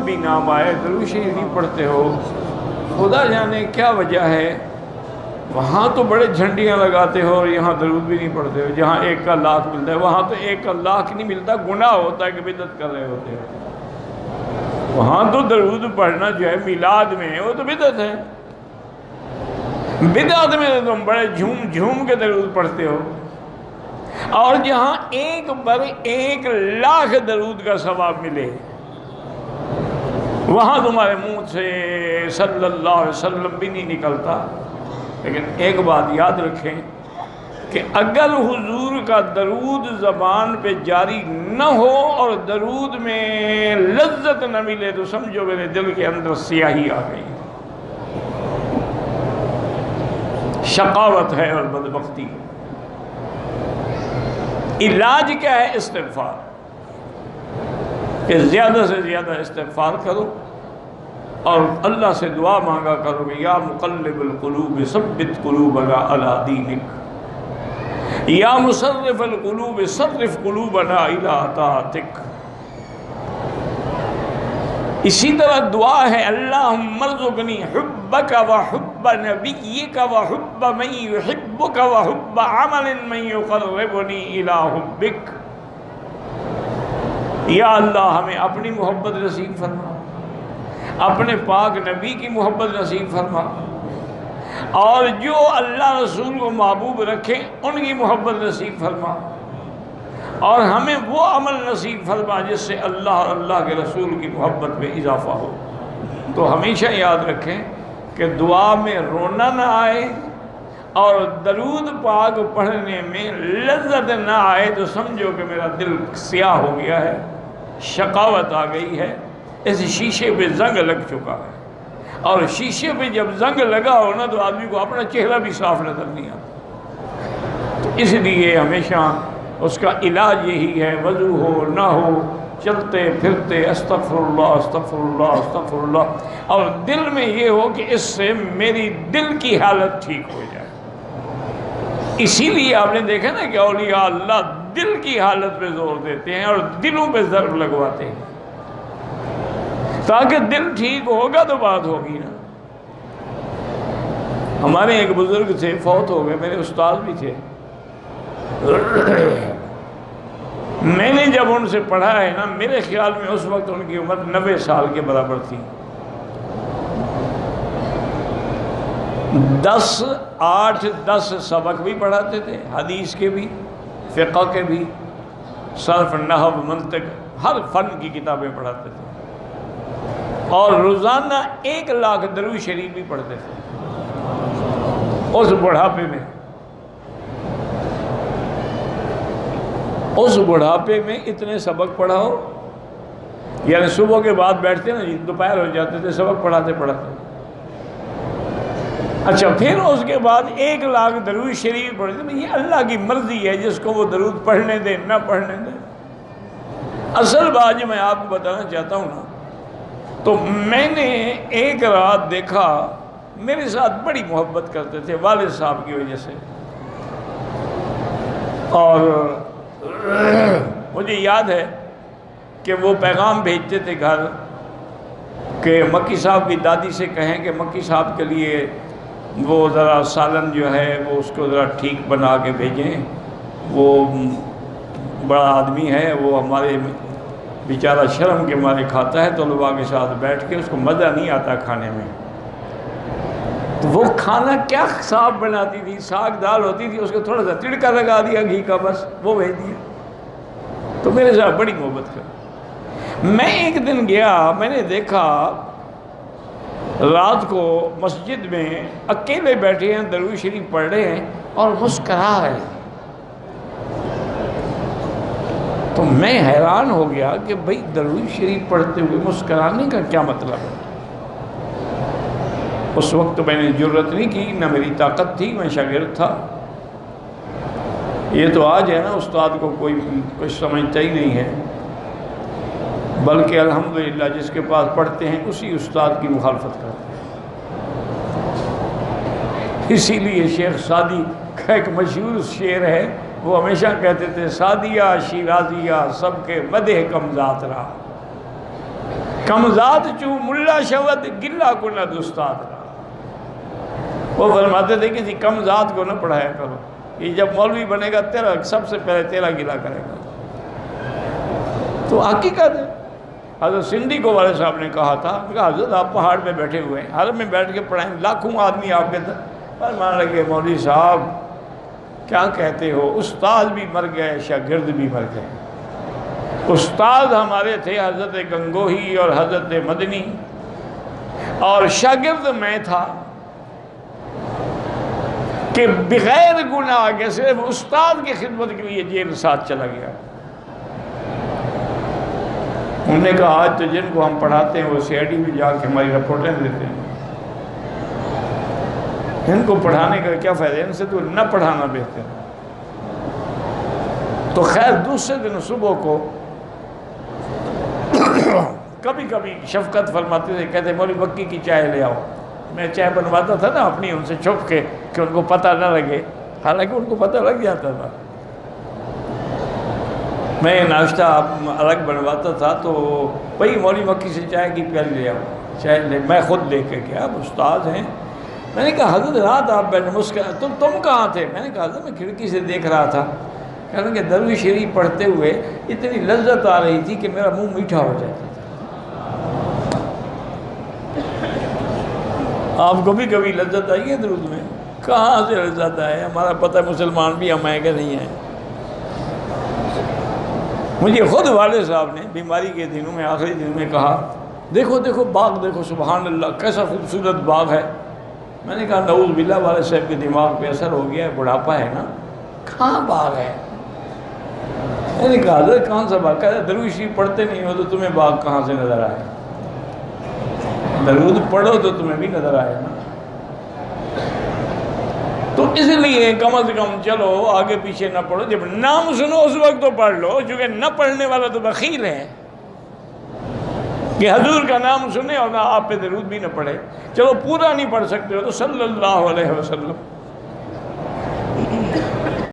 بھی نام آئے درود شریف نہیں پڑھتے ہو، خدا جانے کیا وجہ ہے۔ وہاں تو بڑے جھنڈیاں لگاتے ہو اور یہاں درود بھی نہیں پڑھتے ہو۔ جہاں 1 کا لاکھ ملتا ہے وہاں تو 1 کا لاکھ نہیں ملتا، گناہ ہوتا ہے کہ بدعت کر رہے ہوتے ہو۔ وہاں تو درود پڑھنا جو ہے میلاد میں وہ تو بدعت ہے، بدعت میں تم بڑے جھوم جھوم کے درود پڑھتے ہو، اور جہاں 1 پر 1 لاکھ درود کا ثواب ملے وہاں تمہارے منہ سے صلی اللہ علیہ وسلم بھی نہیں نکلتا۔ لیکن ایک بات یاد رکھیں کہ اگر حضور کا درود زبان پہ جاری نہ ہو اور درود میں لذت نہ ملے تو سمجھو میرے دل کے اندر سیاہی آ گئی، شقاوت ہے اور بدبختی۔ علاج کیا ہے؟ استغفار، کہ زیادہ سے زیادہ استغفار کرو اور اللہ سے دعا مانگا کرو کہ یا مقلب القلوب ثبت قلوبنا علی دینک، یا مصرف القلوب صرف قلوبنا الی طاعتک۔ اسی طرح دعا ہے اللہم ارزقنی حبک وحب نبیک وحب من یحبک وحب عمل من یقربنی الی حبک۔ یا اللہ ہمیں اپنی محبت نصیب فرما، اپنے پاک نبی کی محبت نصیب فرما، اور جو اللہ رسول کو محبوب رکھے ان کی محبت نصیب فرما، اور ہمیں وہ عمل نصیب فرما جس سے اللہ اور اللہ کے رسول کی محبت میں اضافہ ہو۔ تو ہمیشہ یاد رکھیں کہ دعا میں رونا نہ آئے اور درود پاک پڑھنے میں لذت نہ آئے تو سمجھو کہ میرا دل سیاہ ہو گیا ہے، شقاوت آ گئی ہے، اس شیشے پہ زنگ لگ چکا ہے، اور شیشے پہ جب زنگ لگا ہو نا تو آدمی کو اپنا چہرہ بھی صاف نظر نہیں آتا۔ تو اس لیے ہمیشہ اس کا علاج یہی ہے، وضو ہو نہ ہو، چلتے پھرتے استغفر اللہ استغفر اللہ استغفر اللہ، اور دل میں یہ ہو کہ اس سے میری دل کی حالت ٹھیک ہو جائے۔ اسی لیے آپ نے دیکھا نا کہ اولیاء اللہ دل کی حالت پہ زور دیتے ہیں اور دلوں پہ ضرب لگواتے ہیں، تاکہ دل ٹھیک ہوگا تو بات ہوگی نا۔ ہمارے ایک بزرگ تھے، فوت ہو گئے، میرے استاد بھی تھے۔ میں نے جب ان سے پڑھا ہے نا، میرے خیال میں اس وقت ان کی عمر 90 سال کے برابر تھی۔ 10 سبق بھی پڑھاتے تھے، حدیث کے بھی، فقہ کے بھی، صرف نحو منطق، ہر فن کی کتابیں پڑھاتے تھے، اور روزانہ 1 لاکھ درود شریف بھی پڑھتے تھے اس بڑھاپے میں۔ اس بڑھاپے میں اتنے سبق پڑھاؤ، یعنی صبح کے بعد بیٹھتے نا، دوپہر ہو جاتے تھے سبق پڑھاتے پڑھاتے۔ اچھا پھر اس کے بعد 1 لاکھ درود شریف پڑھتے۔ یہ اللہ کی مرضی ہے، جس کو وہ درود پڑھنے دے نہ پڑھنے دے۔ اصل بات جو میں آپ کو بتانا چاہتا ہوں نا، تو میں نے ایک رات دیکھا، میرے ساتھ بڑی محبت کرتے تھے والد صاحب کی وجہ سے، اور مجھے یاد ہے کہ وہ پیغام بھیجتے تھے گھر کہ مکی صاحب کی دادی سے کہیں کہ مکی صاحب کے لیے وہ ذرا سالن جو ہے وہ اس کو ذرا ٹھیک بنا کے بھیجیں، وہ بڑا آدمی ہے، وہ ہمارے بیچارہ شرم کے مارے کھاتا ہے طلباء کے ساتھ بیٹھ کے، اس کو مزہ نہیں آتا کھانے میں۔ تو وہ کھانا کیا صاف بناتی تھی، ساگ دال ہوتی تھی، اس کو تھوڑا سا تڑکا لگا دیا گھی کا، بس وہ بھیج دیا۔ تو میرے ساتھ بڑی محبت کر۔ میں ایک دن گیا، میں نے دیکھا رات کو مسجد میں اکیلے بیٹھے ہیں، درود شریف پڑھ رہے ہیں اور مسکرا رہے ہیں۔ تو میں حیران ہو گیا کہ بھئی درود شریف پڑھتے ہوئے مسکرانے کا کیا مطلب ہے۔ اس وقت تو میں نے جرت نہیں کی، نہ میری طاقت تھی، میں شاگرد تھا۔ یہ تو آج ہے نا، استاد کو کوئی کچھ سمجھتا ہی نہیں ہے، بلکہ الحمدللہ جس کے پاس پڑھتے ہیں اسی استاد کی مخالفت کرتے ہیں۔ اسی لیے شیخ سعدی کا ایک مشہور شعر ہے، وہ ہمیشہ کہتے تھے سعدیہ شیرازیہ سب کے مدح کم ذات رہا۔ کمزاد چو ملا شود گلہ کند استاد را. وہ فرماتے تھے کہ کم ذات کو نہ پڑھایا کرو، یہ جب مولوی بنے گا تیرا سب سے پہلے تیرا گلہ کرے گا. تو حقیقت ہے. حضرت سندھی کو والے صاحب نے کہا تھا کہ حضرت آپ پہاڑ پہ بیٹھے ہوئے ہیں، حرم میں بیٹھ کے پڑھائیں، لاکھوں آدمی آپ کے پر مان لگے مولوی صاحب کیا کہتے ہو، استاد بھی مر گئے شاگرد بھی مر گئے. استاد ہمارے تھے حضرت گنگوہی اور حضرت مدنی، اور شاگرد میں تھا کہ بغیر گناہ کے صرف استاد کی خدمت کے لیے جیل ساتھ چلا گیا. انہوں نے کہا آج تو جن کو ہم پڑھاتے ہیں وہ سی آئی ڈی میں جا کے ہماری رپورٹیں دیتے ہیں، ان کو پڑھانے کا کیا فائدہ ہے، ان سے تو نہ پڑھانا بہتر. تو خیر دوسرے دن صبح کو کبھی کبھی شفقت فرماتے تھے، کہتے مولوی مکی کی چائے لے آؤ. میں چائے بنواتا تھا نا اپنی ان سے چھپ کے کہ ان کو پتہ نہ لگے، حالانکہ ان کو پتہ لگ جاتا تھا. میں ناشتہ الگ بنواتا تھا تو بھائی مولوی مکی سے چائے کی پیالی لے آؤ، چائے لے. میں خود لے کے گیا، اب استاد ہیں. میں نے کہا حضرت رات آپ بیٹھے مسکرا، تم کہاں تھے؟ میں نے کہا حضرت میں کھڑکی سے دیکھ رہا تھا. کہنے کہ درود شریف پڑھتے ہوئے اتنی لذت آ رہی تھی کہ میرا منہ میٹھا ہو جاتا تھا. آپ کو بھی کبھی لذت آئی ہے درود میں؟ کہاں سے لذت آئے؟ ہمارا پتہ مسلمان بھی ہم ہیں کہ نہیں ہیں. مجھے خود والد صاحب نے بیماری کے دنوں میں آخری دنوں میں کہا دیکھو دیکھو باغ دیکھو، سبحان اللہ کیسا خوبصورت باغ ہے. میں نے کہا نعوذ باللہ والد صاحب کے دماغ پہ اثر ہو گیا ہے، بڑھاپا ہے نا، کہاں باغ ہے. میں نے کہا حضرت کہاں سا باغ؟ کہا درود شریف پڑھتے نہیں ہو تو تمہیں باغ کہاں سے نظر آئے؟ درود پڑھو تو تمہیں بھی نظر آئے نا. تو اس لیے کم از کم چلو آگے پیچھے نہ پڑھو، جب نام سنو اس وقت تو پڑھ لو، چونکہ نہ پڑھنے والا تو بخیل ہے کہ حضور کا نام سنے اور نہ آپ پہ درود بھی نہ پڑھے. چلو پورا نہیں پڑھ سکتے ہو تو صلی اللہ علیہ وسلم